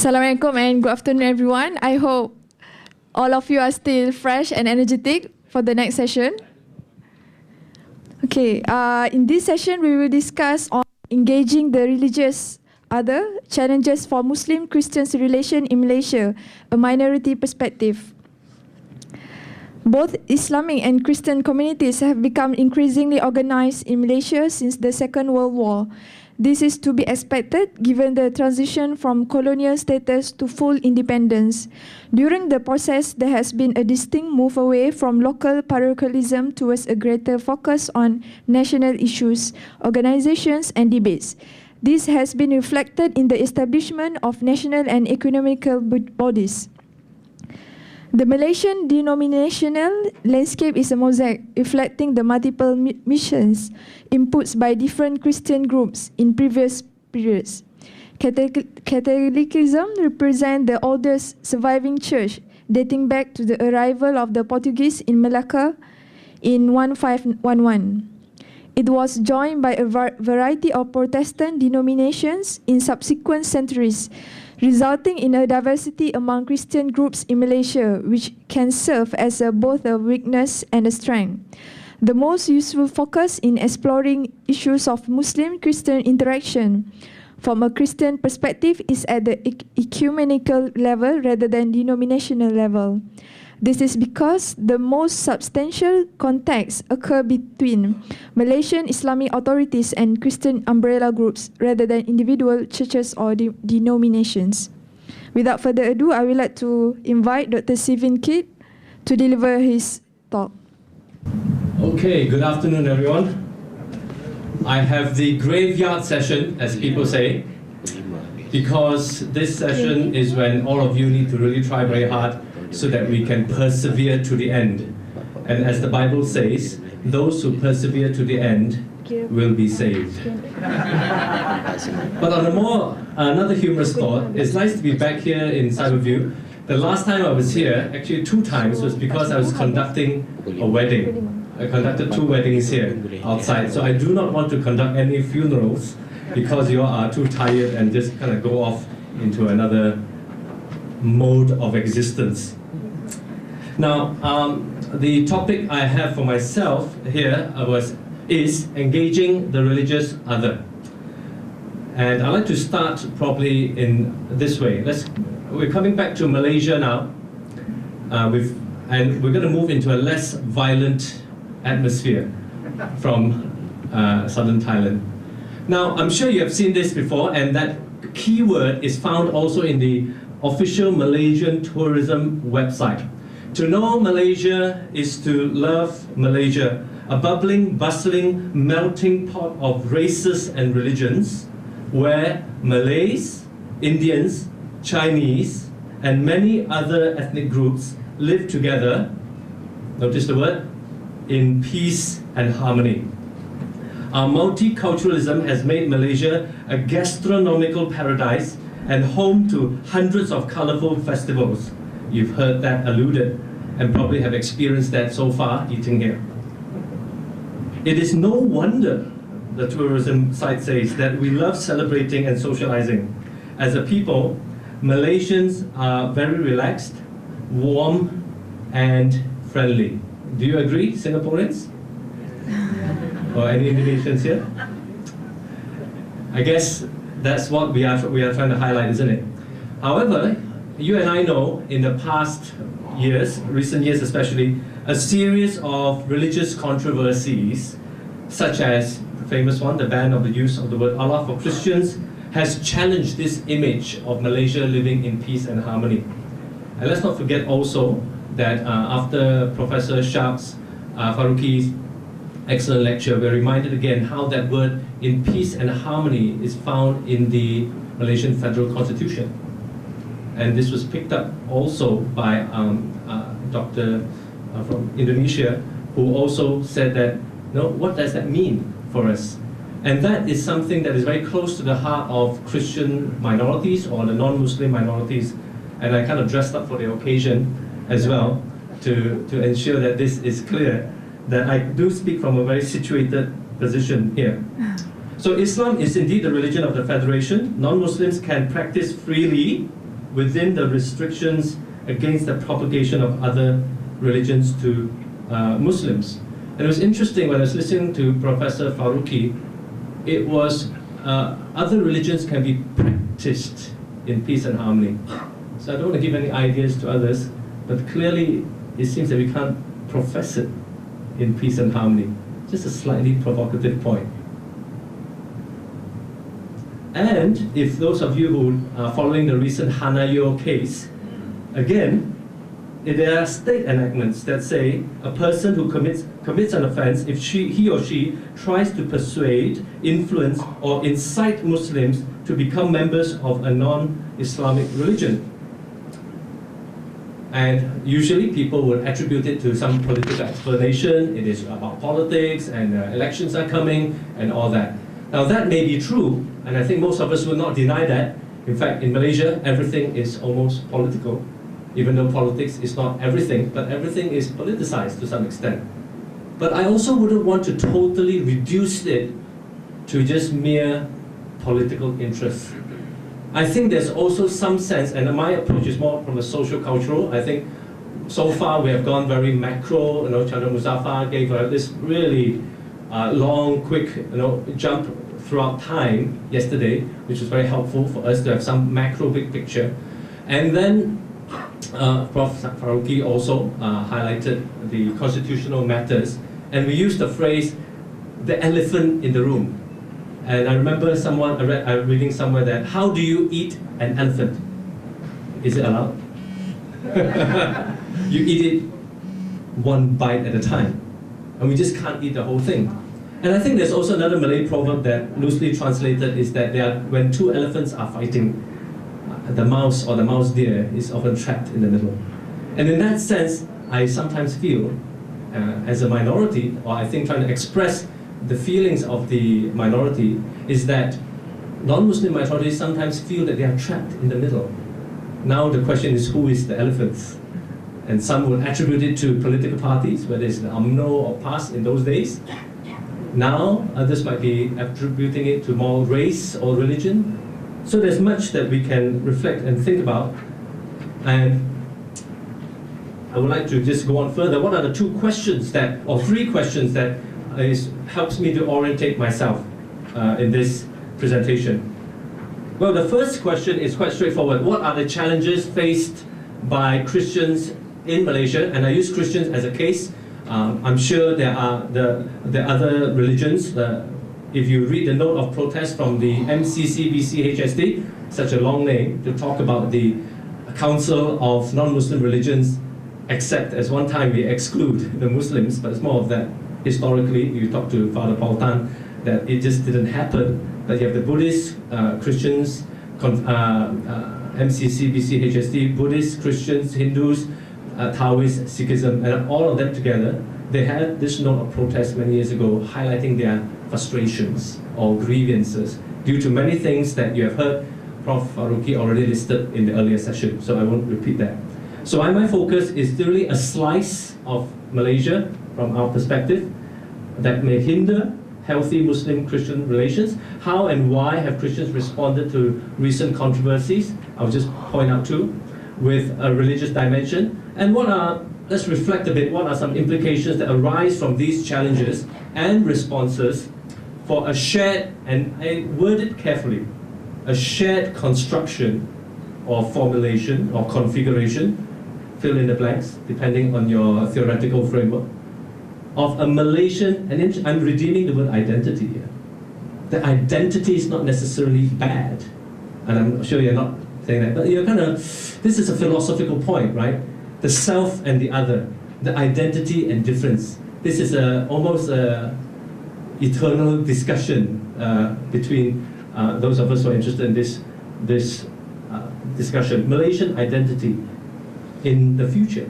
Assalamualaikum and good afternoon everyone. I hope all of you are still fresh and energetic for the next session. Okay, in this session we will discuss on engaging the religious other, challenges for Muslim-Christians relation in Malaysia, a minority perspective. Both Islamic and Christian communities have become increasingly organized in Malaysia since the Second World War. This is to be expected given the transition from colonial status to full independence. During the process, there has been a distinct move away from local parochialism towards a greater focus on national issues, organizations, and debates. This has been reflected in the establishment of national and economical bodies. The Malaysian denominational landscape is a mosaic reflecting the multiple missions inputs by different Christian groups in previous periods. Catholicism represents the oldest surviving church, dating back to the arrival of the Portuguese in Malacca in 1511. It was joined by a variety of Protestant denominations in subsequent centuries, resulting in a diversity among Christian groups in Malaysia, which can serve as both a weakness and a strength. The most useful focus in exploring issues of Muslim-Christian interaction from a Christian perspective is at the ecumenical level rather than denominational level. This is because the most substantial contacts occur between Malaysian Islamic authorities and Christian umbrella groups rather than individual churches or denominations. Without further ado, I would like to invite Dr. Sivin Kit to deliver his talk. Okay, good afternoon everyone. I have the graveyard session, as people say, because this session is when all of you need to really try very hard so that we can persevere to the end. And as the Bible says, those who persevere to the end will be saved. But on another humorous thought, it's nice to be back here in Cyberview. The last time I was here, actually 2 times, was because I was conducting a wedding. I conducted 2 weddings here outside, so I do not want to conduct any funerals because you are too tired and just kind of go off into another mode of existence. Now, the topic I have for myself here is engaging the religious other. And I'd like to start probably in this way. We're coming back to Malaysia now, and we're going to move into a less violent atmosphere from southern Thailand. Now, I'm sure you have seen this before, and that keyword is found also in the official Malaysian tourism website. To know Malaysia is to love Malaysia, a bubbling, bustling, melting pot of races and religions, where Malays, Indians, Chinese, and many other ethnic groups live together, notice the word, in peace and harmony. Our multiculturalism has made Malaysia a gastronomical paradise and home to hundreds of colorful festivals. You've heard that alluded and probably have experienced that so far eating here. It is no wonder, the tourism site says, that we love celebrating and socializing. As a people, Malaysians are very relaxed, warm, and friendly. Do you agree, Singaporeans? Or any Indonesians here? I guess that's what we are trying to highlight, isn't it? However, you and I know in the past years, recent years especially, a series of religious controversies, such as the famous one, the ban of the use of the word Allah for Christians, has challenged this image of Malaysia living in peace and harmony. And let's not forget also that after Professor Shad's, Faruqi's excellent lecture, we're reminded again how that word in peace and harmony is found in the Malaysian Federal Constitution. And this was picked up also by Dr. From Indonesia, who also said that, what does that mean for us? And that is something that is very close to the heart of Christian minorities or the non-Muslim minorities. And I kind of dressed up for the occasion as well to ensure that this is clear, that I do speak from a very situated position here. So Islam is indeed the religion of the Federation. Non-Muslims can practice freely within the restrictions against the propagation of other religions to Muslims. And it was interesting when I was listening to Professor Faruqi, it was other religions can be practiced in peace and harmony. So I don't want to give any ideas to others, but clearly it seems that we can't profess it in peace and harmony. Just a slightly provocative point. And if those of you who are following the recent Hanayo case, again, there are state enactments that say a person who commits an offense if he or she tries to persuade, influence, or incite Muslims to become members of a non-Islamic religion. And usually people would attribute it to some political explanation. It is about politics and elections are coming and all that. Now that may be true, and I think most of us will not deny that. In fact, in Malaysia, everything is almost political. Even though politics is not everything, but everything is politicized to some extent. But I also wouldn't want to totally reduce it to just mere political interests. I think there's also some sense, and my approach is more from a social-cultural. I think so far we have gone very macro. Chandra Muzaffar gave this really long, quick jump throughout time yesterday, which was very helpful for us to have some macro big picture. And then Prof. Faruqi also highlighted the constitutional matters, and we used the phrase, the elephant in the room. And I remember I reading somewhere that, how do you eat an elephant? Is it allowed? You eat it one bite at a time, and we just can't eat the whole thing. And I think there's also another Malay proverb that loosely translated is that when two elephants are fighting, the mouse or the mouse deer is often trapped in the middle. And in that sense, I sometimes feel, as a minority, or I think trying to express the feelings of the minority, is that non-Muslim minorities sometimes feel that they are trapped in the middle. Now the question is, who is the elephants? And some would attribute it to political parties, whether it's the UMNO or PAS in those days. Now others might be attributing it to more race or religion. So there's much that we can reflect and think about. And I would like to just go on further. What are the three questions that helps me to orientate myself in this presentation? Well, the first question is quite straightforward. What are the challenges faced by Christians in Malaysia? And I use Christians as a case. I'm sure there are other religions. If you read the note of protest from the MCCBCHSD, such a long name, to talk about the Council of Non-Muslim Religions, except as one time we exclude the Muslims, but it's more of that historically. You talk to Father Part9, that it just didn't happen. But you have the Buddhists, Christians, MCCBCHSD, Buddhists, Christians, Hindus, Taoists, Sikhism, and all of them together. They had this note of protest many years ago highlighting their frustrations or grievances due to many things that you have heard Prof. Faruqi already listed in the earlier session, so I won't repeat that. So my focus is really a slice of Malaysia from our perspective that may hinder healthy Muslim-Christian relations. How and why have Christians responded to recent controversies? I'll just point out two, with a religious dimension. And let's reflect a bit, what are some implications that arise from these challenges and responses for a shared, and I word it carefully, a shared construction or formulation or configuration, fill in the blanks, depending on your theoretical framework, of a Malaysian, and I'm redeeming the word identity here. The identity is not necessarily bad, and I'm sure you're not saying that, but you're this is a philosophical point, right? The self and the other, the identity and difference. This is almost a eternal discussion between those of us who are interested in this discussion. Malaysian identity in the future.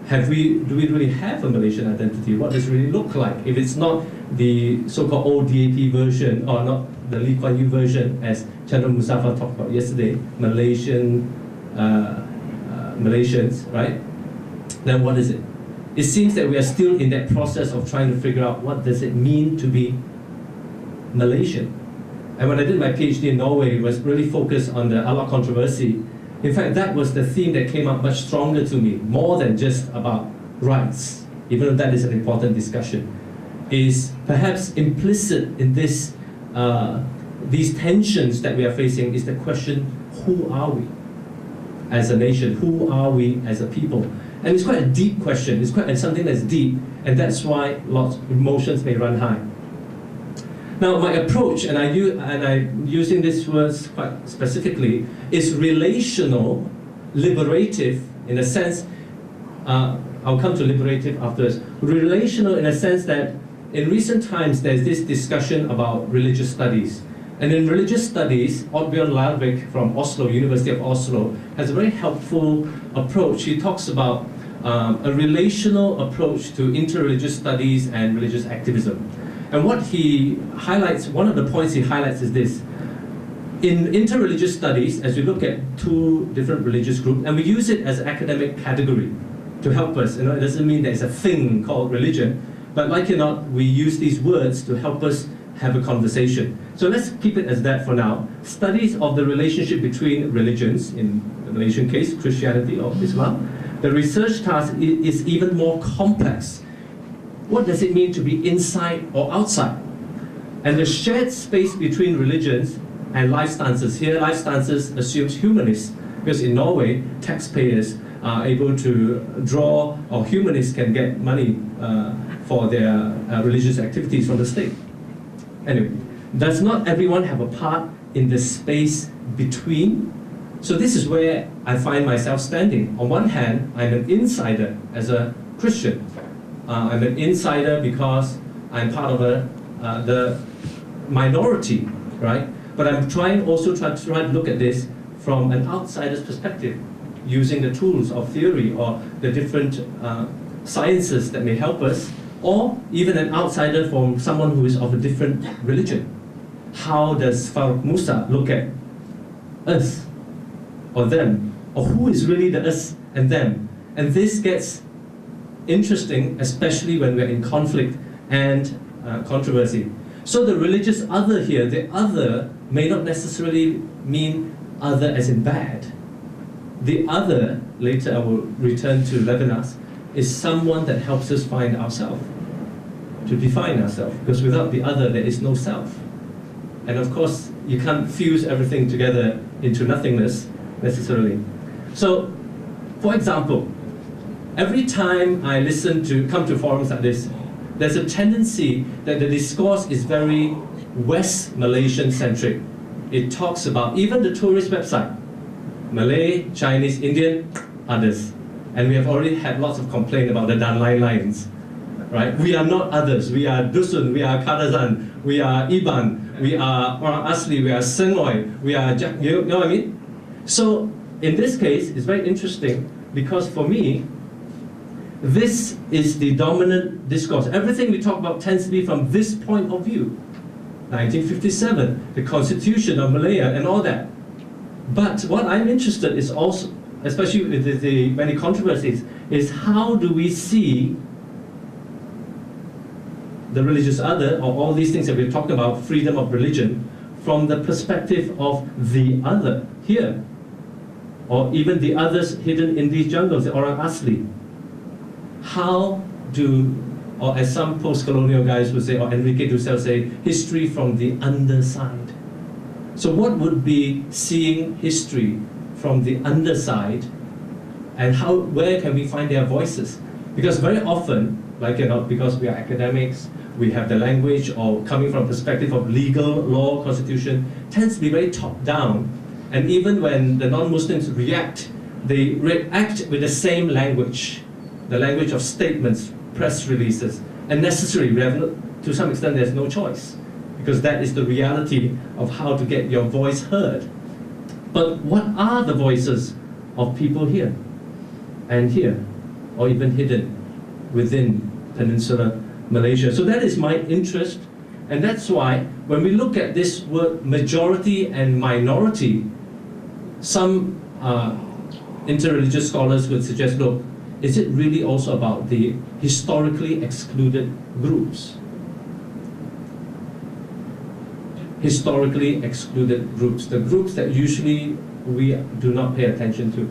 Do we really have a Malaysian identity? What does it really look like? If it's not the so-called old DAP version, or not the Lee Kuan Yew version, as Chandra Muzaffar talked about yesterday, Malaysians, right? Then what is it? It seems that we are still in that process of trying to figure out what does it mean to be Malaysian. And when I did my PhD in Norway, it was really focused on the Allah controversy, In fact, that was the theme that came up much stronger to me, more than just about rights, even though that is an important discussion, is perhaps implicit in this, these tensions that we are facing is the question, who are we as a nation? Who are we as a people? And it's quite a deep question, it's something that's deep, and that's why lots of emotions may run high. Now, my approach, and I'm using these words quite specifically, is relational, liberative, in a sense, I'll come to liberative afterwards. Relational in a sense that in recent times there's this discussion about religious studies. And in religious studies, Oddbjørn Larvik from Oslo, University of Oslo, has a very helpful approach. He talks about a relational approach to interreligious studies and religious activism. And what he highlights, one of the points he highlights is this. In interreligious studies, as we look at two different religious groups, and we use it as an academic category to help us, it doesn't mean there's a thing called religion, but like it or not, we use these words to help us have a conversation. So let's keep it as that for now. Studies of the relationship between religions, in the Malaysian case, Christianity or Islam, the research task is even more complex. What does it mean to be inside or outside? And the shared space between religions and life stances. Here, life stances assumes humanists, because in Norway, taxpayers are able to draw, or humanists can get money for their religious activities from the state. Anyway, does not everyone have a part in the space between? So this is where I find myself standing. On one hand, I'm an insider as a Christian. I'm an insider because I'm part of the minority, right? But I'm trying to look at this from an outsider's perspective, using the tools of theory or the different sciences that may help us, or even an outsider from someone who is of a different religion. How does Faruq Musa look at us or them? Or who is really the us and them? And this gets interesting, especially when we're in conflict and controversy. So the religious other here, the other may not necessarily mean other as in bad. The other, later I will return to Levinas, is someone that helps us find ourselves, to define ourselves, because without the other there is no self. And of course, you can't fuse everything together into nothingness necessarily. So, for example, every time I come to forums like this, there's a tendency that the discourse is very West Malaysian centric. It talks about even the tourist website, Malay, Chinese, Indian, others. And we have already had lots of complaint about the Dan Lai lines, right? We are not others. We are Dusun, we are Kadazan, we are Iban, we are Orang Asli, we are Sengoy, we are you know what I mean? So in this case, it's very interesting because for me, this is the dominant discourse. Everything we talk about tends to be from this point of view. 1957, the Constitution of Malaya and all that. But what I'm interested is also, especially with the many controversies, is how do we see the religious other, or all these things that we're talking about, freedom of religion, from the perspective of the other here, or even the others hidden in these jungles, the Orang Asli. How do, or as some post-colonial guys would say, or Enrique Dussel say, history from the underside. So what would be seeing history from the underside, and where can we find their voices? Because very often, because we are academics, we have the language, or coming from a perspective of legal law, constitution, tends to be very top-down. And even when the non-Muslims react, they react with the same language, the language of statements, press releases, and necessary. To some extent, there's no choice, because that is the reality of how to get your voice heard. But what are the voices of people here, and here, or even hidden within Peninsular Malaysia? So that is my interest, and that's why when we look at this word majority and minority, some interreligious scholars would suggest, look, is it really also about the historically excluded groups? historically excluded groups, the groups that usually we do not pay attention to.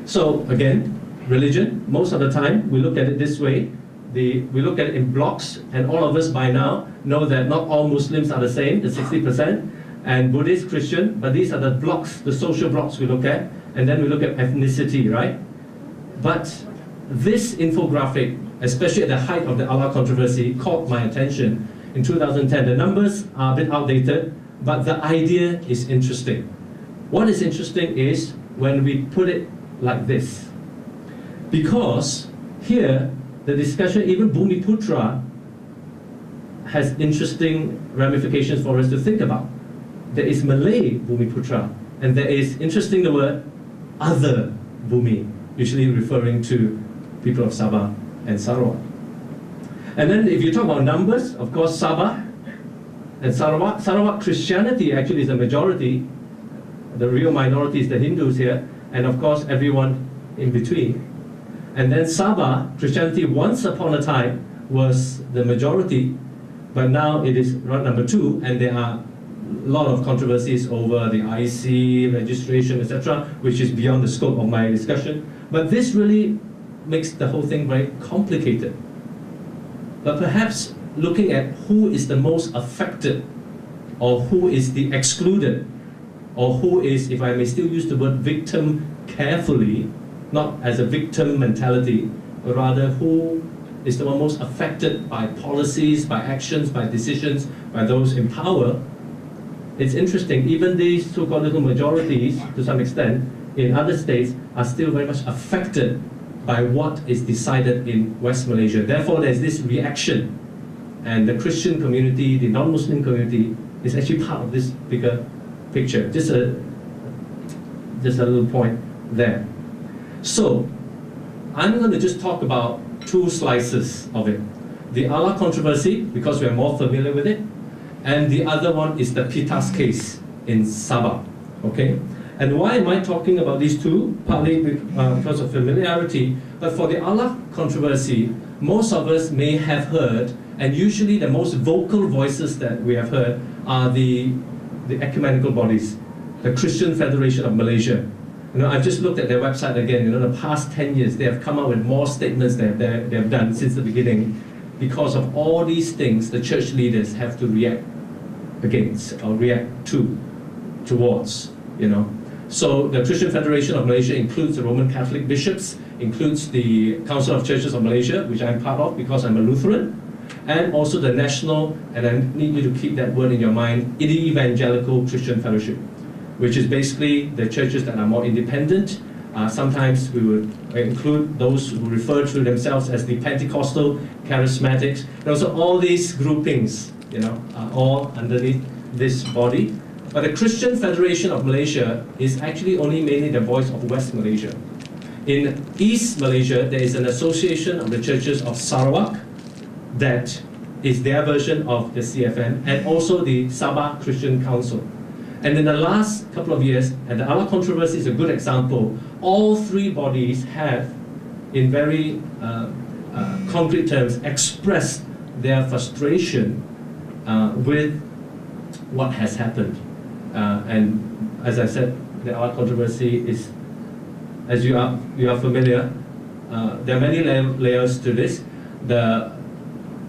So again, religion, most of the time we look at it this way. We look at it in blocks, and all of us by now know that not all Muslims are the same, the 60%, and Buddhist, Christian, but these are the blocks, the social blocks we look at, and then we look at ethnicity, right? But this infographic, especially at the height of the Allah controversy, caught my attention in 2010. The numbers are a bit outdated, but the idea is interesting. What is interesting is when we put it like this. Because here, the discussion, even Bumiputra, has interesting ramifications for us to think about. There is Malay Bumiputra, and there is, interesting the word, other Bumi, usually referring to people of Sabah and Sarawak. And then if you talk about numbers, of course, Sabah and Sarawak Christianity actually is a majority. The real minority is the Hindus here, and of course everyone in between. And then Sabah Christianity once upon a time was the majority, but now it is number 2, and there are a lot of controversies over the IC registration, etc., which is beyond the scope of my discussion. But this really makes the whole thing very complicated. But perhaps looking at who is the most affected, or who is the excluded, or who is, if I may still use the word victim carefully, not as a victim mentality, but rather who is the one most affected by policies, by actions, by decisions, by those in power. It's interesting, even these so-called little majorities, to some extent, in other states, are still very much affected by what is decided in West Malaysia. Therefore, there's this reaction, and the Christian community, the non-Muslim community, is actually part of this bigger picture. Just a little point there. So, I'm going to just talk about 2 slices of it. The Allah controversy, because we are more familiar with it, and the other one is the Pitas case in Sabah. Okay? And why am I talking about these 2? Partly because of familiarity, but for the Allah controversy, most of us may have heard, and usually the most vocal voices that we have heard are the ecumenical bodies, the Christian Federation of Malaysia. I've just looked at their website again. The past 10 years, they have come out with more statements they have done since the beginning. Because of all these things, the church leaders have to react against, or react towards, So the Christian Federation of Malaysia includes the Roman Catholic bishops, includes the Council of Churches of Malaysia, which I'm part of because I'm a Lutheran, and also the National, and I need you to keep that word in your mind, Evangelical Christian Fellowship, which is basically the churches that are more independent. Sometimes we would include those who refer to themselves as the Pentecostal Charismatics. And also all these groupings, are all underneath this body. But the Christian Federation of Malaysia is actually only mainly the voice of West Malaysia. In East Malaysia, there is an association of the churches of Sarawak that is their version of the CFM, and also the Sabah Christian Council. And in the last couple of years, and the Allah controversy is a good example, all 3 bodies have, in very concrete terms, expressed their frustration with what has happened. And as I said, the Allah controversy is, as you are familiar, there are many layers to this. The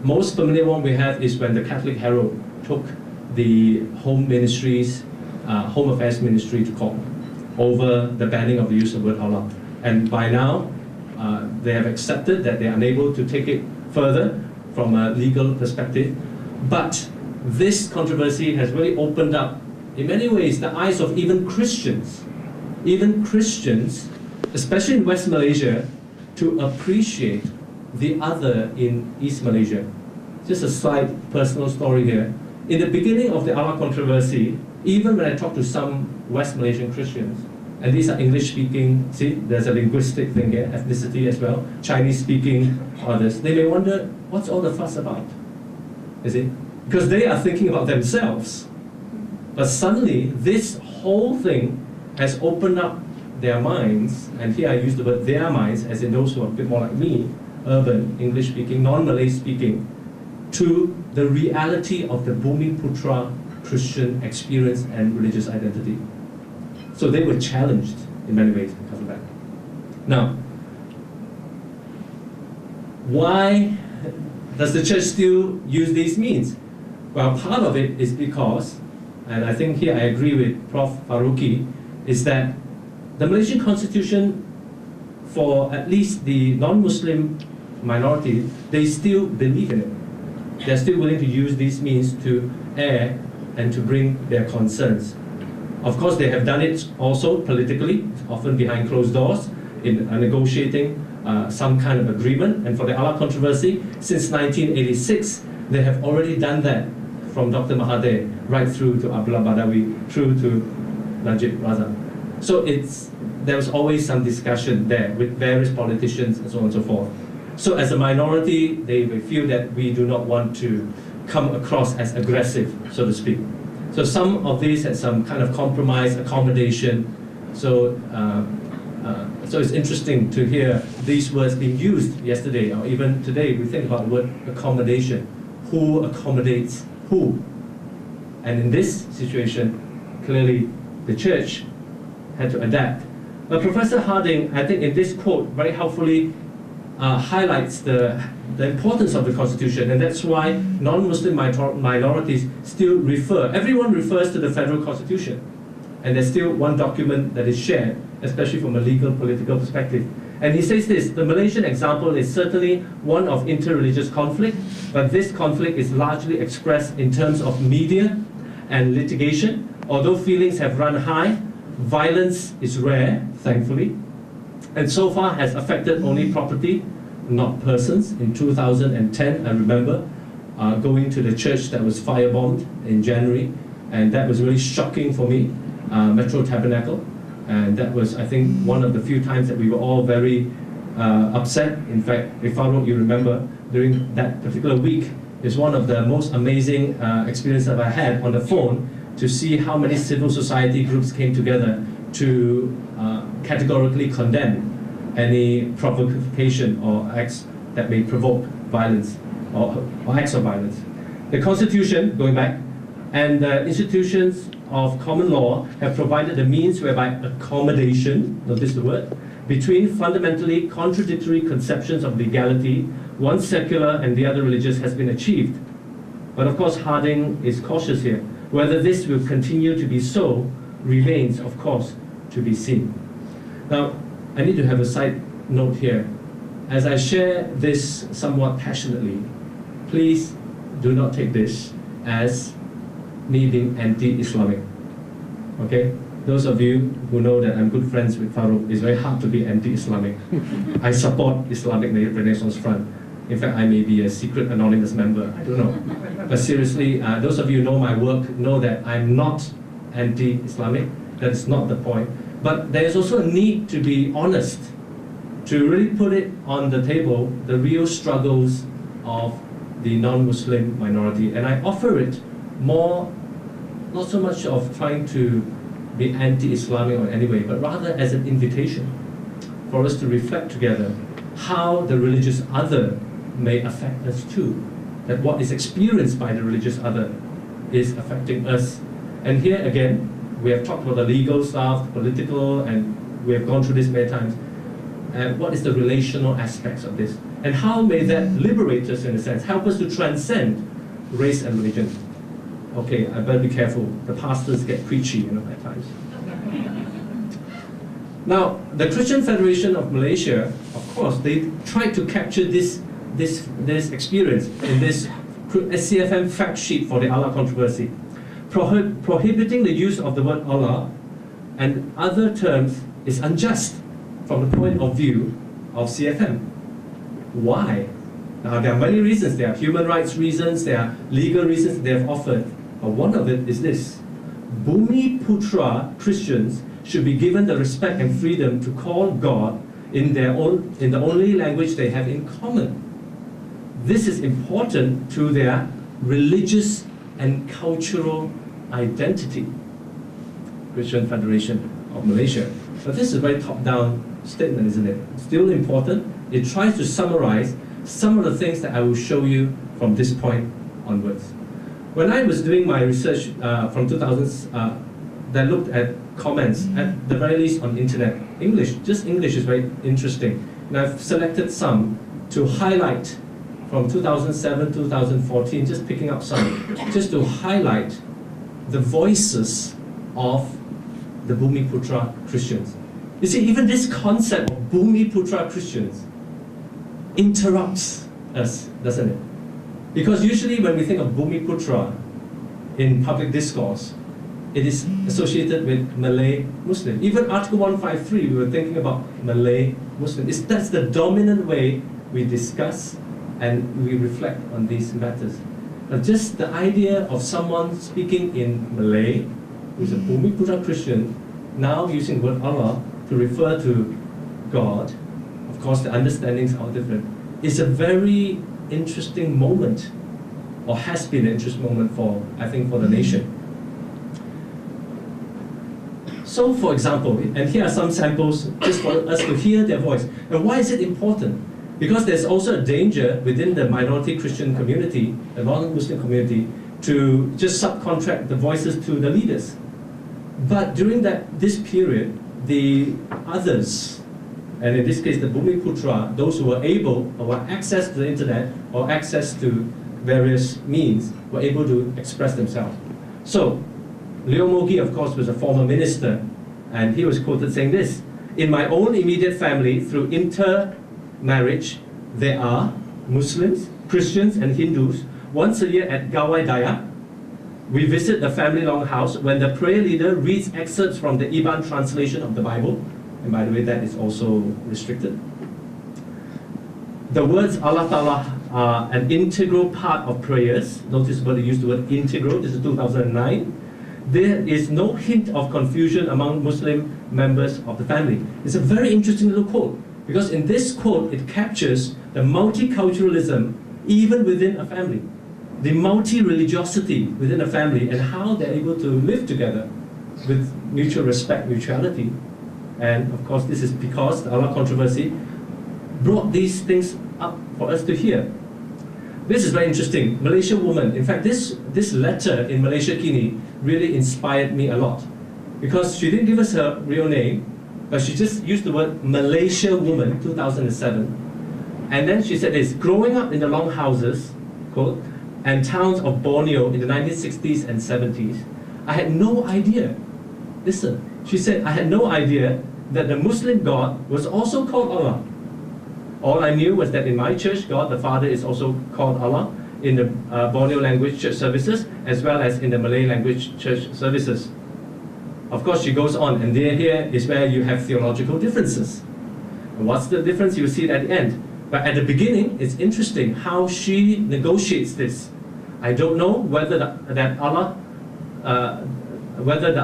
most familiar one we have is when the Catholic Herald took the Home Ministries, Home Affairs Ministry to court over the banning of the use of the word Allah. And by now, they have accepted that they are unable to take it further from a legal perspective. But this controversy has really opened up, in many ways, the eyes of even Christians, especially in West Malaysia, to appreciate the other in East Malaysia. Just a slight personal story here. In the beginning of the Allah controversy, even when I talk to some West Malaysian Christians, and these are English-speaking, see, there's a linguistic thing here, ethnicity as well, Chinese-speaking others, they may wonder, what's all the fuss about? Is it? Because they are thinking about themselves. But suddenly, this whole thing has opened up their minds, and here I use the word their minds, as in those who are a bit more like me, urban, English-speaking, non-Malay-speaking, to the reality of the Bumiputra Christian experience and religious identity. So they were challenged in many ways because of that. Now, why does the church still use these means? Well, part of it is because, and I think here I agree with Prof. Faruqi, is that the Malaysian constitution, for at least the non-Muslim minority, they still believe in it. They're still willing to use these means to air and to bring their concerns. Of course, they have done it also politically, often behind closed doors, in negotiating some kind of agreement. And for the Allah controversy, since 1986, they have already done that, from Dr. Mahathir right through to Abdullah Badawi, through to Najib Razak. So there was always some discussion there with various politicians and so on and so forth. So as a minority, they feel that we do not want to come across as aggressive, so to speak. So some of these had some kind of compromise, accommodation. So it's interesting to hear these words being used yesterday, or even today. We think about the word accommodation. Who accommodates who? And in this situation, clearly the church had to adapt. But Professor Harding, I think in this quote, very helpfully highlights the importance of the Constitution, and that's why non-Muslim minorities still everyone refers to the Federal Constitution, and there's still one document that is shared, especially from a legal political perspective. And he says this: the Malaysian example is certainly one of interreligious conflict, but this conflict is largely expressed in terms of media and litigation. Although feelings have run high, violence is rare, thankfully, and so far has affected only property, not persons. In 2010, I remember going to the church that was firebombed in January, and that was really shocking for me, Metro Tabernacle. And that was, I think, one of the few times that we were all very upset. In fact, if Faruq, you remember, during that particular week, is one of the most amazing experiences that I had on the phone, to see how many civil society groups came together to categorically condemn any provocation or acts that may provoke violence or acts of violence. The Constitution, going back, and the institutions of common law have provided a means whereby accommodation, notice the word, between fundamentally contradictory conceptions of legality, one secular and the other religious, has been achieved. But of course, Harding is cautious here. Whether this will continue to be so remains, of course, to be seen. Now, I need to have a side note here. As I share this somewhat passionately, please do not take this as me being anti-Islamic. Okay? Those of you who know that I'm good friends with Faruq, it's very hard to be anti-Islamic. I support Islamic Renaissance Front. In fact, I may be a secret anonymous member, I don't know. But seriously, those of you who know my work know that I'm not anti-Islamic. That is not the point. But there's also a need to be honest, to really put it on the table, the real struggles of the non-Muslim minority. And I offer it more, not so much of trying to be anti-Islamic or any way, but rather as an invitation for us to reflect together how the religious other may affect us too. That what is experienced by the religious other is affecting us. And here again, we have talked about the legal stuff, the political, and we have gone through this many times. And what is the relational aspects of this? And how may that liberate us, in a sense, help us to transcend race and religion? Okay, I better be careful. The pastors get preachy, at times. Now, the Christian Federation of Malaysia, of course, they tried to capture this experience in this SCFM fact sheet for the Allah controversy, prohibiting the use of the word Allah and other terms is unjust from the point of view of CFM. Why? Now, there are many reasons. There are human rights reasons, there are legal reasons they have offered. But one of it is this: Bumiputra Christians should be given the respect and freedom to call God in the only language they have in common. This is important to their religious and cultural identity. Christian Federation of Malaysia. But this is a very top-down statement, isn't it? Still important. It tries to summarize some of the things that I will show you from this point onwards. When I was doing my research from 2000s that looked at comments, at the very least on internet, English, just English is very interesting. And I've selected some to highlight from 2007, 2014, just picking up some, just to highlight the voices of the Bumiputra Christians. You see, even this concept of Bumiputra Christians interrupts us, doesn't it? Because usually when we think of Bumiputra in public discourse, it is associated with Malay Muslim. Even Article 153, we were thinking about Malay Muslim. That's the dominant way we discuss and we reflect on these matters. But just the idea of someone speaking in Malay, who's a Bumiputra Christian, now using the word Allah to refer to God, of course the understandings are different, is a very interesting moment, or has been an interesting moment for, I think, for the nation. So, for example, and here are some samples just for us to hear their voice. And why is it important? Because there's also a danger within the minority Christian community, the non-Muslim community, to just subcontract the voices to the leaders. But during this period, the others, and in this case the Bumiputra, those who were able or had access to the internet or access to various means, were able to express themselves. So, Leo Mogi, of course, was a former minister, and he was quoted saying this: "In my own immediate family, through intermarriage, there are Muslims, Christians, and Hindus. Once a year at Gawai Daya, we visit the family longhouse when the prayer leader reads excerpts from the Iban translation of the Bible." And by the way, that is also restricted. "The words Allah Ta'ala are an integral part of prayers." Notice what they use the word integral. This is 2009. "There is no hint of confusion among Muslim members of the family." It's a very interesting little quote, because in this quote it captures the multiculturalism even within a family, the multi-religiosity within a family, and how they're able to live together with mutual respect, mutuality. And of course, this is because the Allah controversy brought these things up for us to hear. This is very interesting. Malaysia woman. In fact, this letter in Malaysia Kini really inspired me a lot, because she didn't give us her real name, but she just used the word Malaysia woman, 2007. And then she said this: "Growing up in the longhouses, quote, and towns of Borneo in the 1960s and 70s, I had no idea." Listen, she said, "I had no idea that the Muslim God was also called Allah. All I knew was that in my church, God the Father is also called Allah in the Borneo language church services, as well as in the Malay language church services." Of course, she goes on, and here is where you have theological differences. And what's the difference? You'll see it at the end. But at the beginning, it's interesting how she negotiates this. "I don't know whether the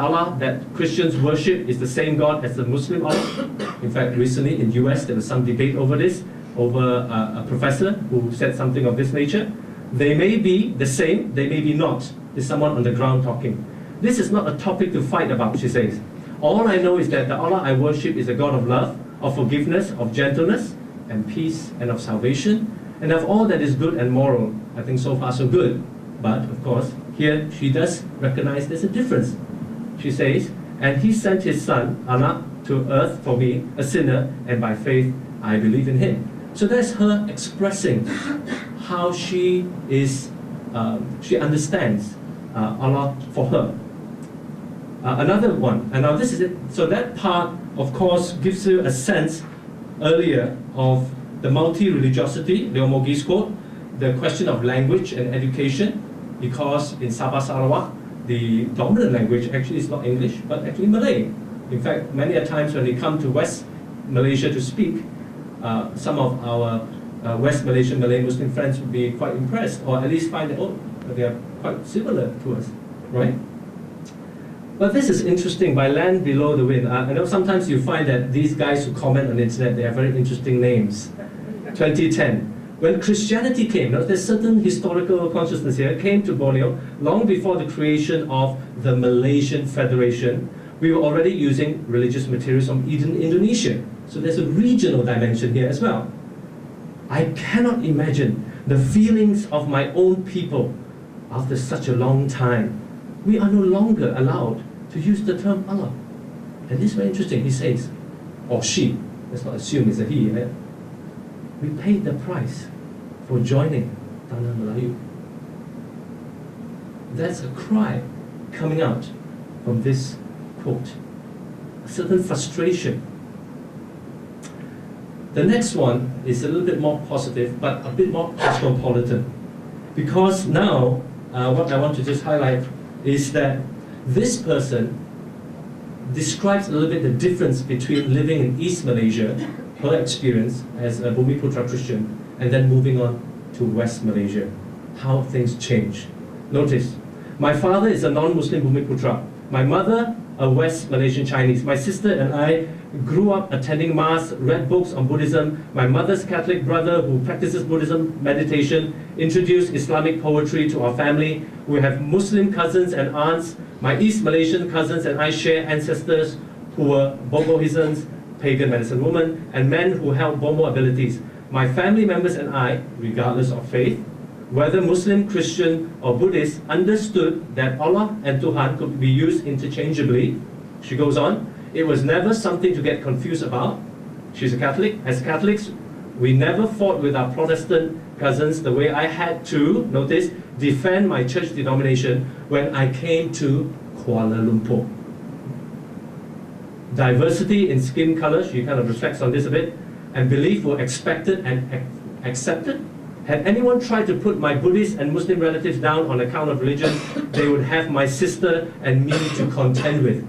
Allah that Christians worship is the same God as the Muslim Allah." In fact, recently in US there was some debate over this, over a professor who said something of this nature. "They may be the same, they may be not." There's someone on the ground talking. "This is not a topic to fight about," she says. "All I know is that the Allah I worship is a God of love, of forgiveness, of gentleness, and peace, and of salvation, and of all that is good and moral." I think so far so good. But of course, here she does recognize there's a difference. She says, "And he sent his son, Anak, to earth for me, a sinner, and by faith I believe in him." So that's her expressing how she understands Allah for her. Another one, and now this is it. So that part, of course, gives you a sense earlier of the multi-religiosity, Leo Mogi's quote, the question of language and education, because in Sabah Sarawak, the dominant language actually is not English, but actually Malay. In fact, many a times when we come to West Malaysia to speak, some of our West Malaysian Malay Muslim friends would be quite impressed, or at least find that, oh, they are quite similar to us, right? But this is interesting, by land below the wind. I know sometimes you find that these guys who comment on the internet, they have very interesting names. 2010. When Christianity came, now there's certain historical consciousness here, came to Borneo long before the creation of the Malaysian Federation. We were already using religious materials from Indonesia. So there's a regional dimension here as well. I cannot imagine the feelings of my own people after such a long time. We are no longer allowed to use the term Allah. And this is very interesting. He says, or she, let's not assume it's a he, we paid the price for joining Tanah Melayu. That's a cry coming out from this quote. A certain frustration. The next one is a little bit more positive, but a bit more cosmopolitan. Because now, what I want to just highlight is that this person describes a little bit the difference between living in East Malaysia, her experience as a Bumiputra Christian, and then moving on to West Malaysia, how things change. Notice, my father is a non-Muslim Bumiputra. My mother, a West Malaysian Chinese. My sister and I grew up attending Mass, read books on Buddhism. My mother's Catholic brother, who practices Buddhism meditation, introduced Islamic poetry to our family. We have Muslim cousins and aunts. My East Malaysian cousins and I share ancestors who were Bogohisans, pagan medicine women, and men who held Bomo abilities. My family members and I, regardless of faith, whether Muslim, Christian, or Buddhist, understood that Allah and Tuhan could be used interchangeably. She goes on, it was never something to get confused about. She's a Catholic. As Catholics, we never fought with our Protestant cousins the way I had to, notice, defend my church denomination when I came to Kuala Lumpur. Diversity in skin color, she kind of reflects on this a bit, and belief were expected and accepted. Had anyone tried to put my Buddhist and Muslim relatives down on account of religion, they would have my sister and me to contend with.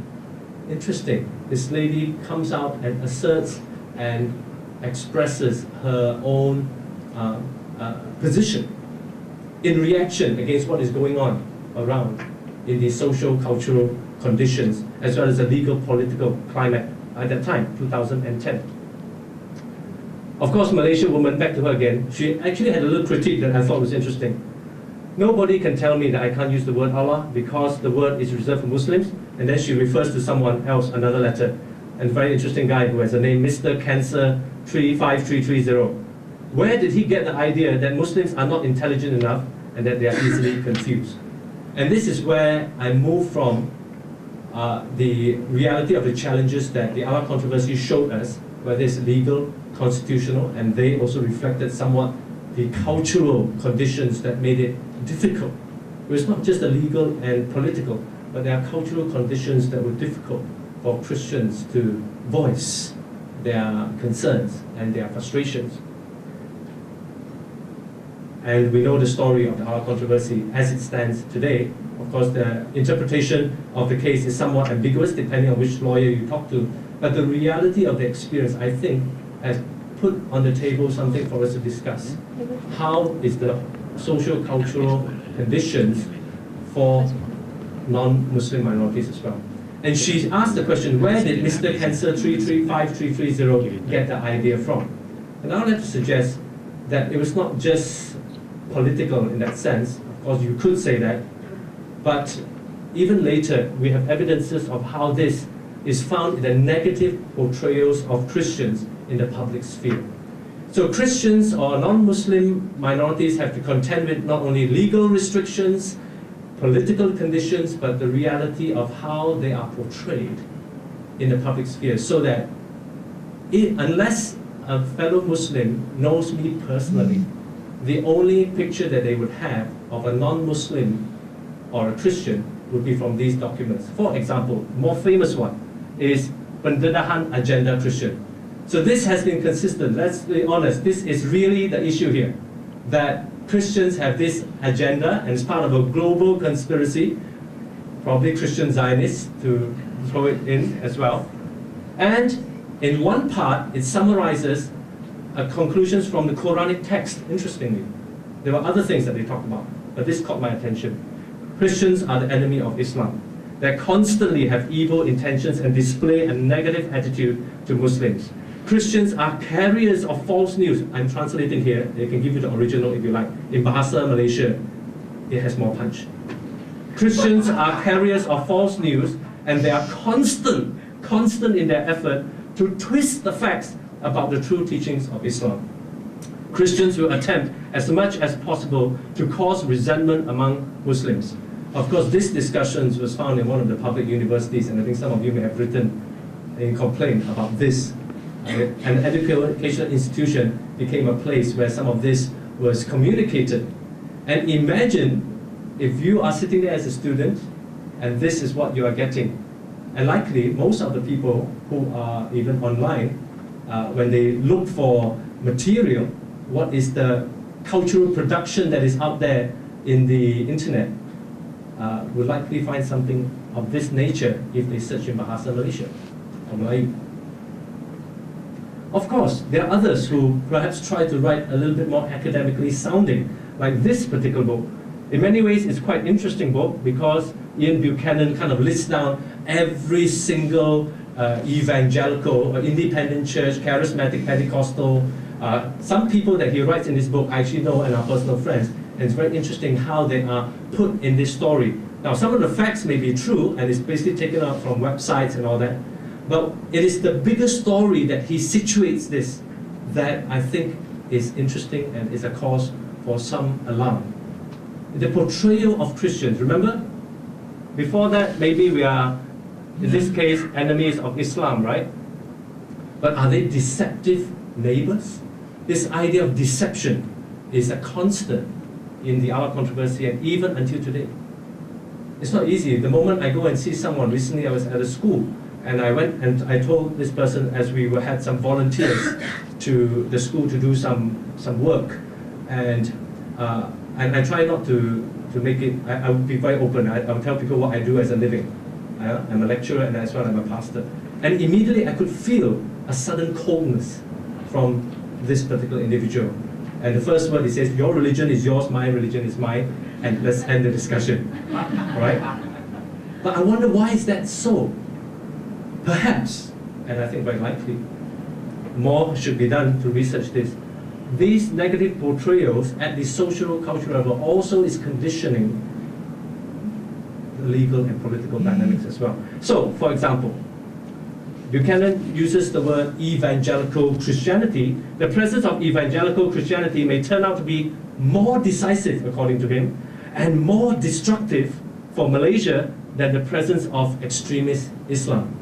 Interesting. This lady comes out and asserts and expresses her own position in reaction against what is going on around in the social, cultural conditions, as well as the legal, political climate at that time, 2010. Of course, Malaysian woman, back to her again, she actually had a little critique that I thought was interesting. Nobody can tell me that I can't use the word Allah because the word is reserved for Muslims, and then she refers to someone else, another letter, and a very interesting guy who has a name, Mr. Cancer 35330. Where did he get the idea that Muslims are not intelligent enough and that they are easily confused? And this is where I move from the reality of the challenges that the Allah controversy showed us, whether it's legal, constitutional, and they also reflected somewhat the cultural conditions that made it difficult. It was not just the legal and political, but there are cultural conditions that were difficult for Christians to voice their concerns and their frustrations. And we know the story of the Allah controversy as it stands today. Of course, the interpretation of the case is somewhat ambiguous depending on which lawyer you talk to, but the reality of the experience, I think, has put on the table something for us to discuss. How is the social, cultural conditions for non-Muslim minorities as well? And she asked the question, where did Mr. Cancer 335330 get the idea from? And I would like to suggest that it was not just political in that sense. Of course, you could say that, but even later, we have evidences of how this is found in the negative portrayals of Christians in the public sphere. So Christians or non-Muslim minorities have to contend with not only legal restrictions, political conditions, but the reality of how they are portrayed in the public sphere, so that unless a fellow Muslim knows me personally, the only picture that they would have of a non-Muslim or a Christian would be from these documents. For example, more famous one is Pendedahan Agenda Christian. So this has been consistent. Let's be honest, this is really the issue here, that Christians have this agenda and it's part of a global conspiracy, probably Christian Zionists to throw it in as well. And in one part, it summarizes conclusions from the Quranic text, interestingly. There were other things that they talked about, but this caught my attention. Christians are the enemy of Islam. They constantly have evil intentions and display a negative attitude to Muslims. Christians are carriers of false news. I'm translating here. They can give you the original if you like. In Bahasa Malaysia, it has more punch. Christians are carriers of false news, and they are constant in their effort to twist the facts about the true teachings of Islam. Christians will attempt as much as possible to cause resentment among Muslims. Of course, this discussion was found in one of the public universities, and I think some of you may have written a complaint about this. An educational institution became a place where some of this was communicated. And imagine if you are sitting there as a student, and this is what you are getting. And likely, most of the people who are even online, when they look for material, what is the cultural production that is out there in the internet, will likely find something of this nature if they search in Bahasa Malaysia or Melayu. Of course, there are others who perhaps try to write a little bit more academically sounding, like this particular book. In many ways, it's quite an interesting book because Ian Buchanan kind of lists down every single evangelical or independent church, charismatic, Pentecostal, some people that he writes in this book I actually know and are personal friends, and it's very interesting how they are put in this story. Now, some of the facts may be true, and it's basically taken out from websites and all that, but it is the bigger story that he situates this that I think is interesting and is a cause for some alarm. The portrayal of Christians, remember? Before that, maybe we are, in this case, enemies of Islam, right? But are they deceptive neighbors? This idea of deception is a constant in the Allah controversy and even until today. It's not easy. The moment I go and see someone, recently I was at a school, and I went and I told this person as we had some volunteers to the school to do some work, and I try not to make it, I would be very open. I would tell people what I do as a living. I'm a lecturer and as well I'm a pastor. And immediately I could feel a sudden coldness from this particular individual. And the first word he says, your religion is yours, my religion is mine, and let's end the discussion. Right? But I wonder, why is that so? Perhaps, and I think very likely, more should be done to research this. These negative portrayals at the social cultural level also is conditioning the legal and political dynamics as well. So, for example, Buchanan uses the word evangelical Christianity. The presence of evangelical Christianity may turn out to be more decisive, according to him, and more destructive for Malaysia than the presence of extremist Islam.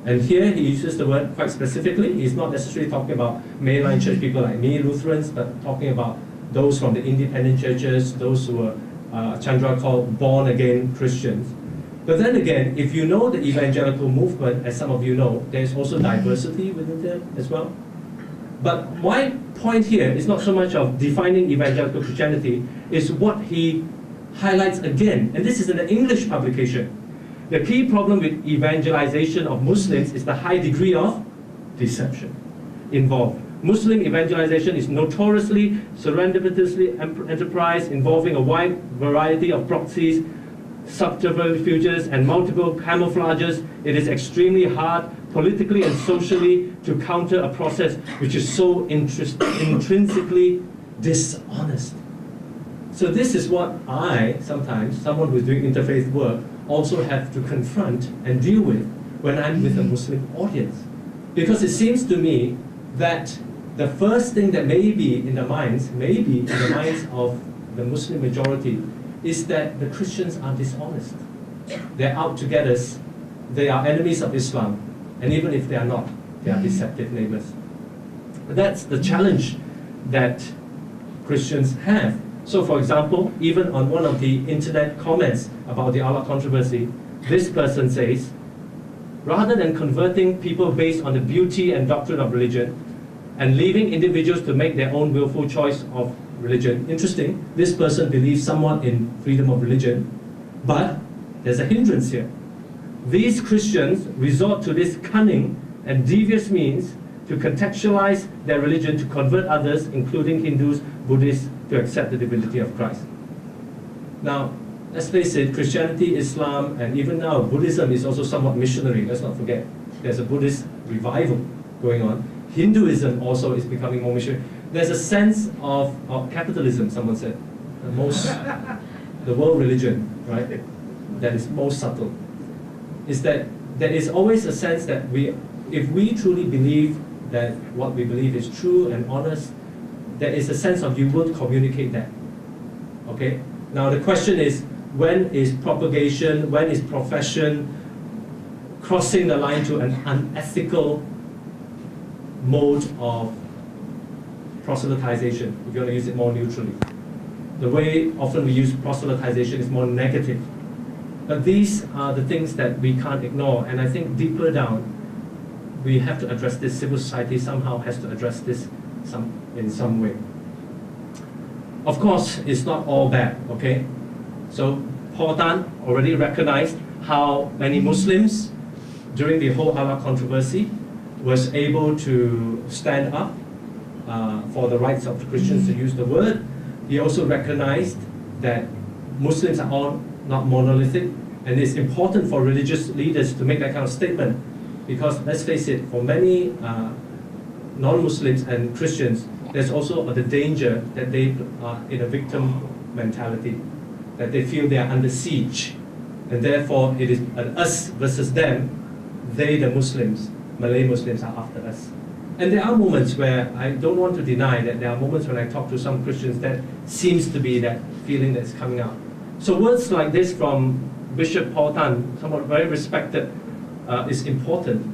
And here he uses the word quite specifically. He's not necessarily talking about mainline church people like me, Lutherans, but talking about those from the independent churches, those who are Chandra called born-again Christians. But then again, if you know the evangelical movement, as some of you know, there's also diversity within there as well. But my point here is not so much of defining evangelical Christianity, is what he highlights again, and this is in an English publication. The key problem with evangelization of Muslims is the high degree of deception involved. Muslim evangelization is notoriously serendipitously enterprise involving a wide variety of proxies, subterfuges, and multiple camouflages. It is extremely hard, politically and socially, to counter a process which is so intrinsically dishonest. So this is what I, sometimes, someone who's doing interfaith work, also have to confront and deal with when I'm with a Muslim audience. Because it seems to me that the first thing that may be in the minds of the Muslim majority is that the Christians are dishonest. They're out to get us. They are enemies of Islam. And even if they are not, they are deceptive neighbors. But that's the challenge that Christians have. So for example, even on one of the internet comments about the Allah controversy, this person says, rather than converting people based on the beauty and doctrine of religion and leaving individuals to make their own willful choice of religion, interesting, this person believes somewhat in freedom of religion, but there's a hindrance here. These Christians resort to this cunning and devious means to contextualize their religion to convert others, including Hindus, Buddhists, to accept the divinity of Christ. Now, let's face it, Christianity, Islam, and even now Buddhism is also somewhat missionary. Let's not forget, there's a Buddhist revival going on. Hinduism also is becoming more missionary. There's a sense of capitalism, someone said, the world religion, right, that is most subtle, is that there is always a sense that if we truly believe that what we believe is true and honest, there is a sense of you would communicate that. Okay? Now the question is, when is propagation, when is profession crossing the line to an unethical mode of proselytization, if you want to use it more neutrally? The way often we use proselytization is more negative. But these are the things that we can't ignore, and I think deeper down, we have to address this. Civil society somehow has to address this in some way. Of course, it's not all bad, okay? So Part9 already recognized how many Muslims during the whole Allah controversy was able to stand up for the rights of the Christians to use the word. He also recognized that Muslims are all not monolithic, and it's important for religious leaders to make that kind of statement, because let's face it, for many non-Muslims and Christians, there's also the danger that they are in a victim mentality, that they feel they are under siege, and therefore it is an us versus them. They, the Muslims, Malay Muslims, are after us. And there are moments where I don't want to deny that there are moments when I talk to some Christians that seems to be that feeling that's coming out. So words like this from Bishop Part9, someone very respected, is important.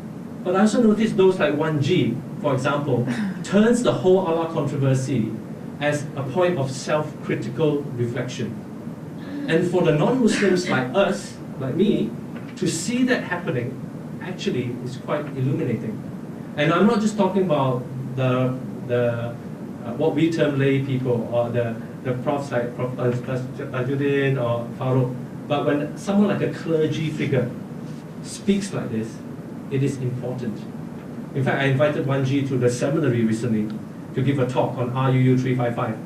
But I also noticed those like 1G, for example, turns the whole Allah controversy as a point of self-critical reflection. And for the non-Muslims like us, like me, to see that happening actually is quite illuminating. And I'm not just talking about what we term lay people, or the profs like Prof Tajuddin or Faruq, but when someone like a clergy figure speaks like this, it is important. In fact, I invited 1G to the seminary recently to give a talk on RUU 355.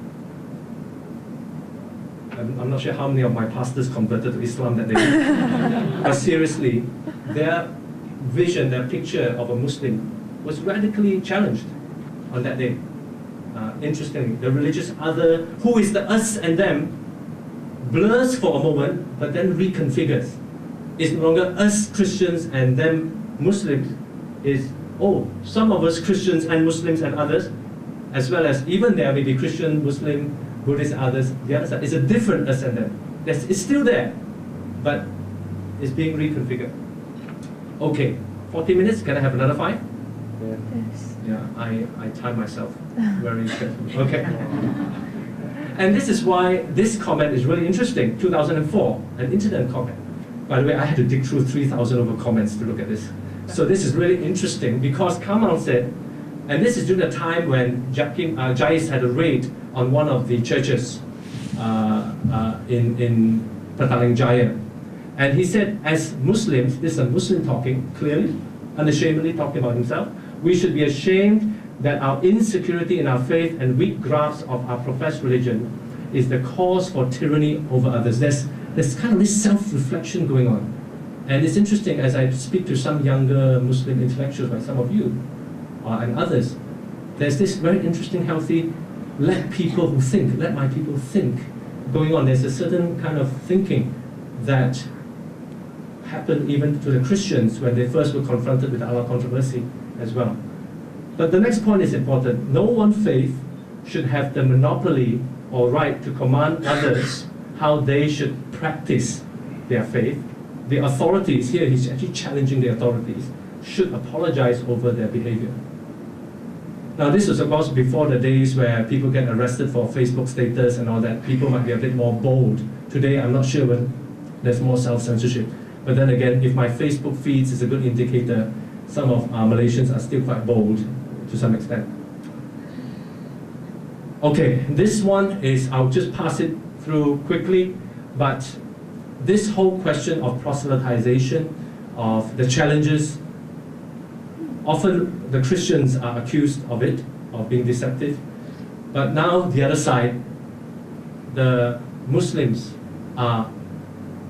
I'm not sure how many of my pastors converted to Islam that day. But seriously, their vision, their picture of a Muslim was radically challenged on that day. Interestingly, the religious other, who is the us and them, blurs for a moment, but then reconfigures. It's no longer us Christians and them Muslims. Is, oh, some of us Christians and Muslims and others, as well as even there may be Christian, Muslim, Buddhist, others. The other side is a different us and them. It's still there, but it's being reconfigured. Okay, 40 minutes. Can I have another 5? Yes. Yeah, I time myself very carefully. Okay. And this is why this comment is really interesting. 2004, an internet comment. By the way, I had to dig through 3,000 over comments to look at this. So this is really interesting because Kamal said, and this is during the time when Jais had a raid on one of the churches in Jaya. And he said, as Muslims, this is a Muslim talking, clearly, unashamedly talking about himself, we should be ashamed that our insecurity in our faith and weak grasp of our professed religion is the cause for tyranny over others. There's kind of this self-reflection going on. And it's interesting, as I speak to some younger Muslim intellectuals, like some of you and others, there's this very interesting, healthy, let people who think, let my people think going on. There's a certain kind of thinking that happened even to the Christians when they first were confronted with the Allah controversy as well. But the next point is important. No one faith should have the monopoly or right to command others how they should practice their faith. The authorities, here he's actually challenging the authorities, should apologize over their behavior. Now this was of course before the days where people get arrested for Facebook status and all that. People might be a bit more bold. Today I'm not sure when there's more self-censorship. But then again, if my Facebook feeds is a good indicator, some of our Malaysians are still quite bold to some extent. Okay, this one is, I'll just pass it through quickly, but this whole question of proselytization, of the challenges, often the Christians are accused of it, of being deceptive, but now the other side, the Muslims are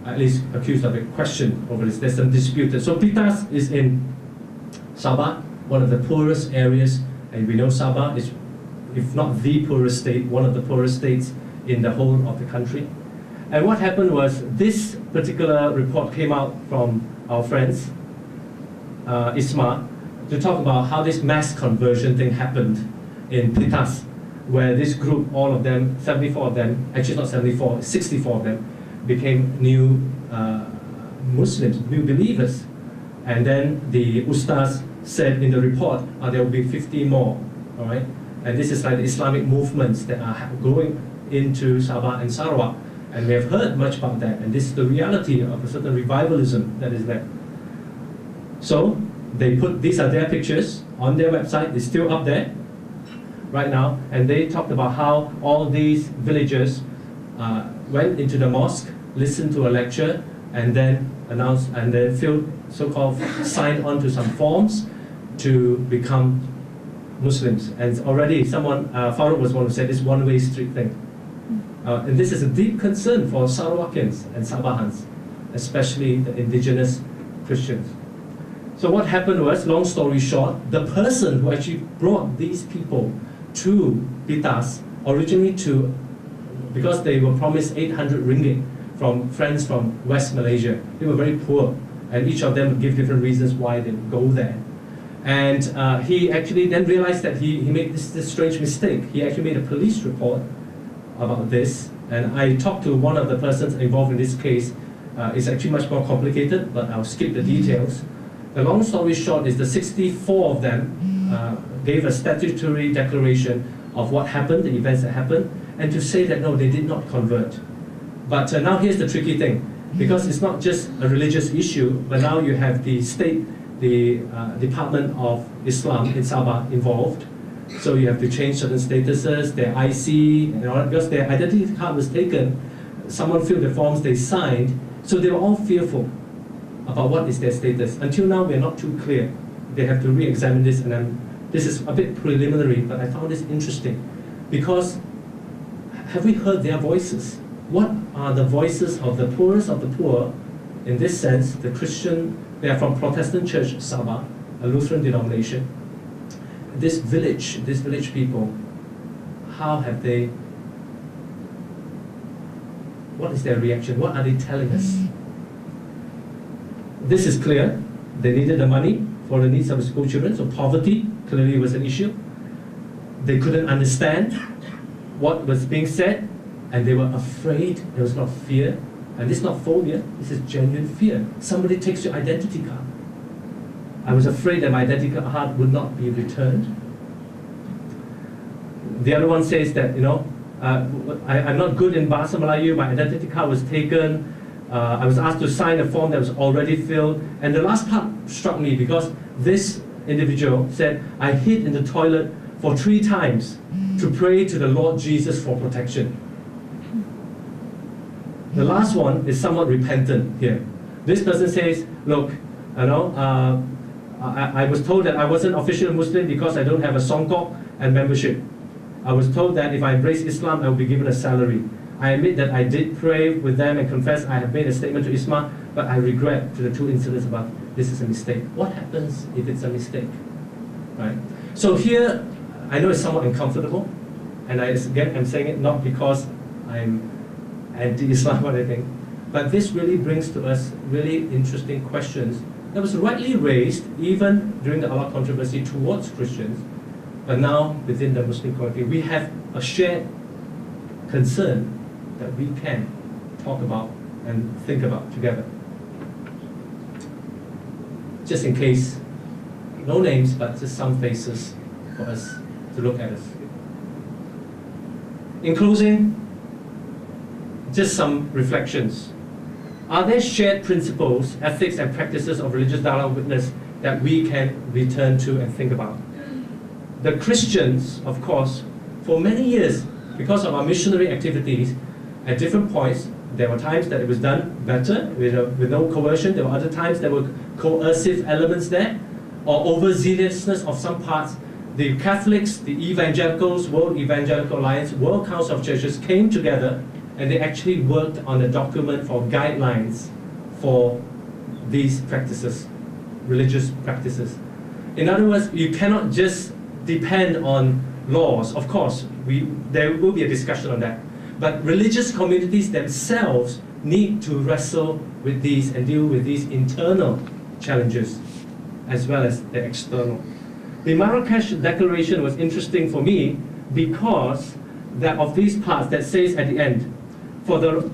at least accused of it, questioned over this. There's some disputed. So Pitas is in Sabah, one of the poorest areas, and we know Sabah is, if not the poorest state, one of the poorest states in the whole of the country. And what happened was, this particular report came out from our friends, Isma, to talk about how this mass conversion thing happened in Pitas, where this group, all of them, 74 of them, actually not 74, 64 of them, became new Muslims, new believers. And then the Ustaz said in the report, there will be 50 more, all right? And this is like the Islamic movements that are going into Sabah and Sarawak. And we have heard much about that, and this is the reality of a certain revivalism that is there. So they put, these are their pictures on their website, it's still up there right now, and they talked about how all these villagers went into the mosque, listened to a lecture, and then announced, and then filled, so-called signed on to some forms to become Muslims. And already someone, Faruq was one who said this one-way street thing. And this is a deep concern for Sarawakians and Sabahans, especially the indigenous Christians. So what happened was, long story short, the person who actually brought these people to Pitas, originally to, because they were promised 800 ringgit from friends from West Malaysia. They were very poor, and each of them would give different reasons why they would go there. And he actually then realized that he made this strange mistake. He actually made a police report about this, and I talked to one of the persons involved in this case. It's actually much more complicated, but I'll skip the details. The long story short is the 64 of them gave a statutory declaration of what happened, the events that happened, and to say that no, they did not convert. But now here's the tricky thing, because it's not just a religious issue, but now you have the state, the Department of Islam in Sabah involved. So you have to change certain statuses, their IC, and all that, because their identity card was taken, someone filled the forms, they signed, so they were all fearful about what is their status. Until now, we're not too clear. They have to re-examine this, and this is a bit preliminary, but I found this interesting, because have we heard their voices? What are the voices of the poorest of the poor? In this sense, the Christian, they are from Protestant Church Sabah, a Lutheran denomination. This village people, how have they, what is their reaction? What are they telling us? This is clear. They needed the money for the needs of the school children, so poverty clearly was an issue. They couldn't understand what was being said, and they were afraid. There was not fear, and this is not phobia, this is genuine fear. Somebody takes your identity card. I was afraid that my identity card would not be returned. The other one says that, I'm not good in Bahasa Melayu, my identity card was taken, I was asked to sign a form that was already filled, and the last part struck me because this individual said, I hid in the toilet for 3 times to pray to the Lord Jesus for protection. The last one is somewhat repentant here. This person says, look, I was told that I wasn't official Muslim because I don't have a songkok and membership. I was told that if I embrace Islam, I will be given a salary. I admit that I did pray with them and confess I have made a statement to Islam, but I regret to the 2 incidents about this is a mistake. What happens if it's a mistake? Right? So here, I know it's somewhat uncomfortable, and again, I'm saying it not because I'm anti-Islam or anything, but this really brings to us really interesting questions that was rightly raised even during the Allah controversy towards Christians, but now within the Muslim community, we have a shared concern that we can talk about and think about together. Just in case, no names, but just some faces for us to look at us. In closing, just some reflections. Are there shared principles, ethics, and practices of religious dialogue witness that we can return to and think about? The Christians, of course, for many years, because of our missionary activities, at different points, there were times that it was done better, with no coercion. There were other times there were coercive elements there, or overzealousness of some parts. The Catholics, the Evangelicals, World Evangelical Alliance, World Council of Churches came together, and they actually worked on a document for guidelines for these practices, religious practices. In other words, you cannot just depend on laws. Of course, there will be a discussion on that. But religious communities themselves need to wrestle with these and deal with these internal challenges. as well as the external. The Marrakesh Declaration was interesting for me because that of these parts that says at the end, for the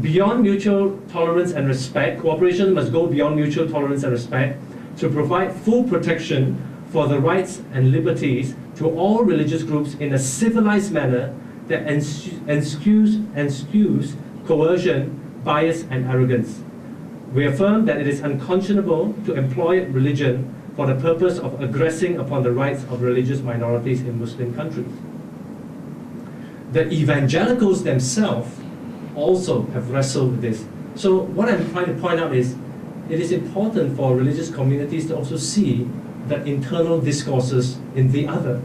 beyond mutual tolerance and respect, cooperation must go beyond mutual tolerance and respect to provide full protection for the rights and liberties to all religious groups in a civilized manner that eschews coercion, bias, and arrogance. We affirm that it is unconscionable to employ religion for the purpose of aggressing upon the rights of religious minorities in Muslim countries. The evangelicals themselves also have wrestled with this. So what I'm trying to point out is, it is important for religious communities to also see the internal discourses in the other.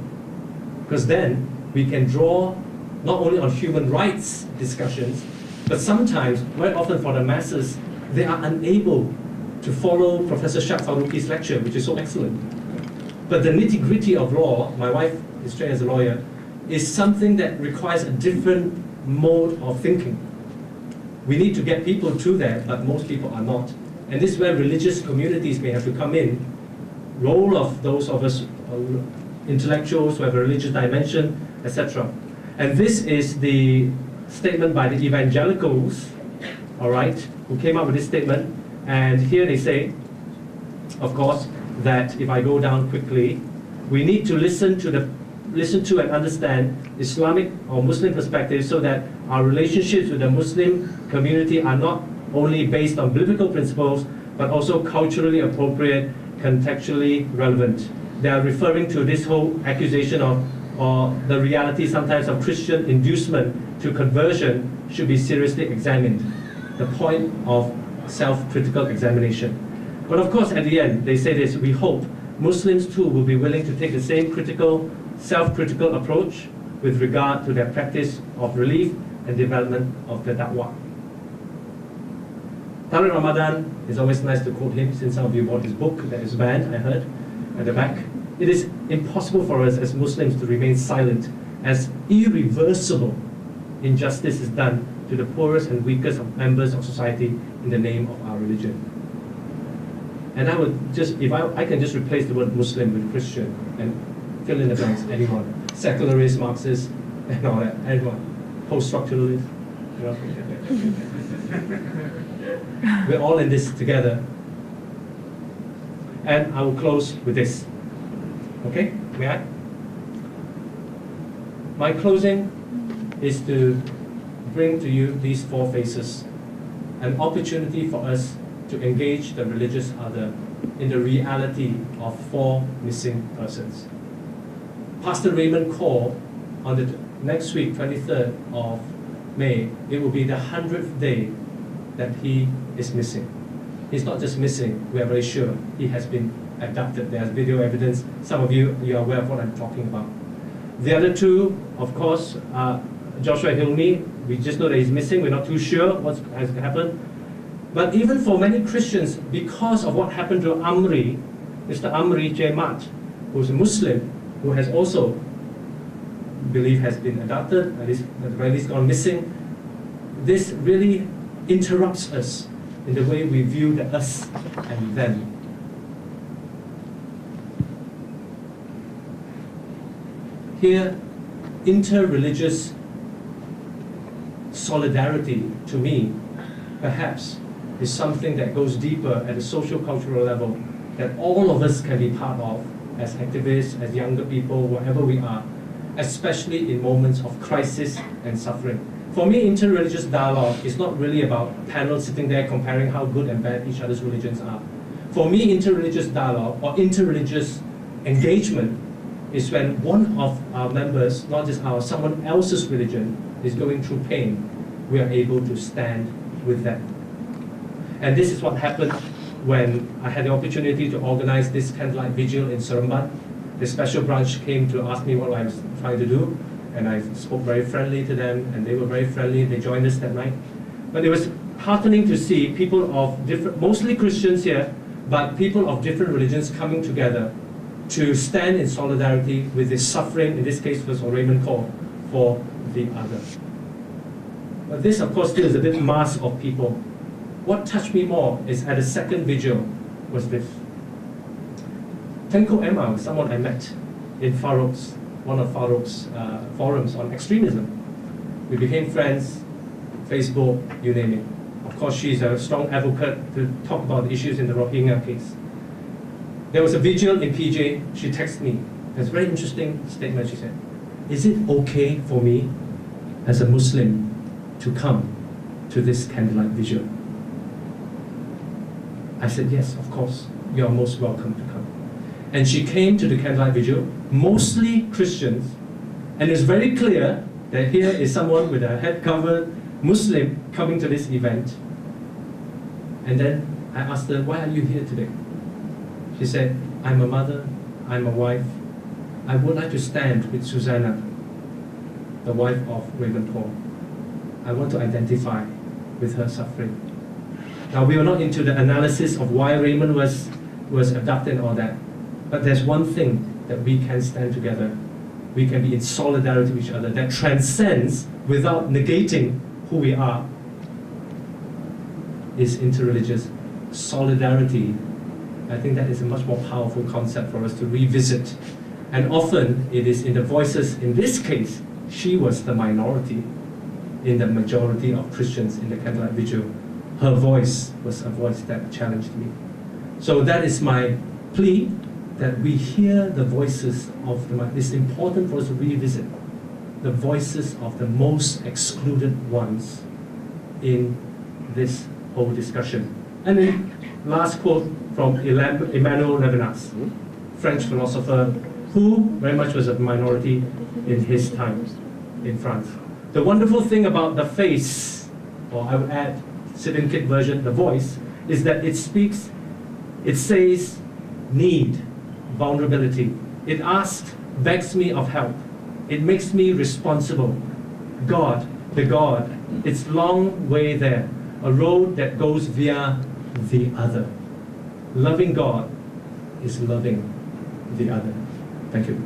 Because then we can draw not only on human rights discussions, but sometimes, very often for the masses, they are unable to follow Professor Shad Faruqi's lecture, which is so excellent. But the nitty-gritty of law, my wife is trained as a lawyer, is something that requires a different mode of thinking. We need to get people to there, but most people are not. And this is where religious communities may have to come in, role of those of us intellectuals who have a religious dimension, etc. And this is the statement by the evangelicals, all right, who came up with this statement. And here they say, of course, that if I go down quickly, we need to listen to and understand Islamic or Muslim perspective so that our relationships with the Muslim community are not only based on biblical principles, but also culturally appropriate, contextually relevant. They are referring to this whole accusation of, or the reality sometimes of Christian inducement to conversion should be seriously examined. The point of self-critical examination. But of course, at the end, they say this, we hope Muslims too will be willing to take the same critical, self-critical approach with regard to their practice of relief and development of the da'wah. Tariq Ramadan, is always nice to quote him, since some of you bought his book that is banned, I heard, at the back. It is impossible for us as Muslims to remain silent as irreversible injustice is done to the poorest and weakest of members of society in the name of our religion. And I would just, if I can just replace the word Muslim with Christian and fill in the blanks, anyone. Secularist, Marxist, and all that, anyone. Post-structuralist, you know. We're all in this together. And I will close with this. Okay, may I? My closing is to bring to you these four faces, an opportunity for us to engage the religious other in the reality of four missing persons. Pastor Raymond called on the next week, 23rd of May, it will be the 100th day that he is missing. He's not just missing, we are very sure he has been abducted. There's video evidence. Some of you are aware of what I'm talking about. The other two, of course, Joshua Hilmi, we just know that he's missing. We're not too sure what has happened. But even for many Christians, because of what happened to Amri, Mr. Amri Jaimat, who's a Muslim, who has also believed has been abducted, at the very least gone missing, this really interrupts us in the way we view the us and them. Here, inter-religious solidarity, to me, perhaps, is something that goes deeper at a social-cultural level that all of us can be part of as activists, as younger people, wherever we are, especially in moments of crisis and suffering. For me, interreligious dialogue is not really about panels sitting there comparing how good and bad each other's religions are. For me, interreligious dialogue or interreligious engagement is when one of our members, not just someone else's religion, is going through pain, we are able to stand with them. And this is what happened when I had the opportunity to organize this candlelight vigil in Seremban. The special branch came to ask me what I was trying to do, and I spoke very friendly to them, and they were very friendly. They joined us that night. But it was heartening to see people of different, mostly Christians here, but people of different religions coming together to stand in solidarity with the suffering, in this case was Raymond called, for the other. But this, of course, still is a bit mass of people. What touched me more is at the second vigil was this. Tenko Emma was someone I met in one of Faruq's forums on extremism. We became friends, Facebook, you name it. Of course, she's a strong advocate to talk about the issues in the Rohingya case. There was a vigil in PJ. She texted me. It's a very interesting statement. She said, "Is it okay for me as a Muslim to come to this candlelight vigil?" I said, "Yes, of course. You are most welcome to come." And she came to the candlelight vigil, mostly Christians, and it's very clear that here is someone with a head covered Muslim coming to this event. And then I asked her, "Why are you here today?" She said, "I'm a mother, I'm a wife. I would like to stand with Susanna, the wife of Raymond Paul. I want to identify with her suffering." Now, we are not into the analysis of why Raymond was abducted and all that, but there's one thing that we can stand together. We can be in solidarity with each other that transcends, without negating who we are, is interreligious solidarity. I think that is a much more powerful concept for us to revisit. And often it is in the voices, in this case, she was the minority in the majority of Christians in the candlelight vigil. Her voice was a voice that challenged me. So that is my plea, that we hear the voices of it's important for us to revisit the voices of the most excluded ones in this whole discussion. And then last quote from Emmanuel Levinas, French philosopher who very much was a minority in his time in France. The wonderful thing about the face, or I would add Sivin Kit version, the voice, is that it speaks, it says need, vulnerability. It asks, begs me of help. It makes me responsible. God, the God, it's long way there, a road that goes via the other. Loving God is loving the other. Thank you.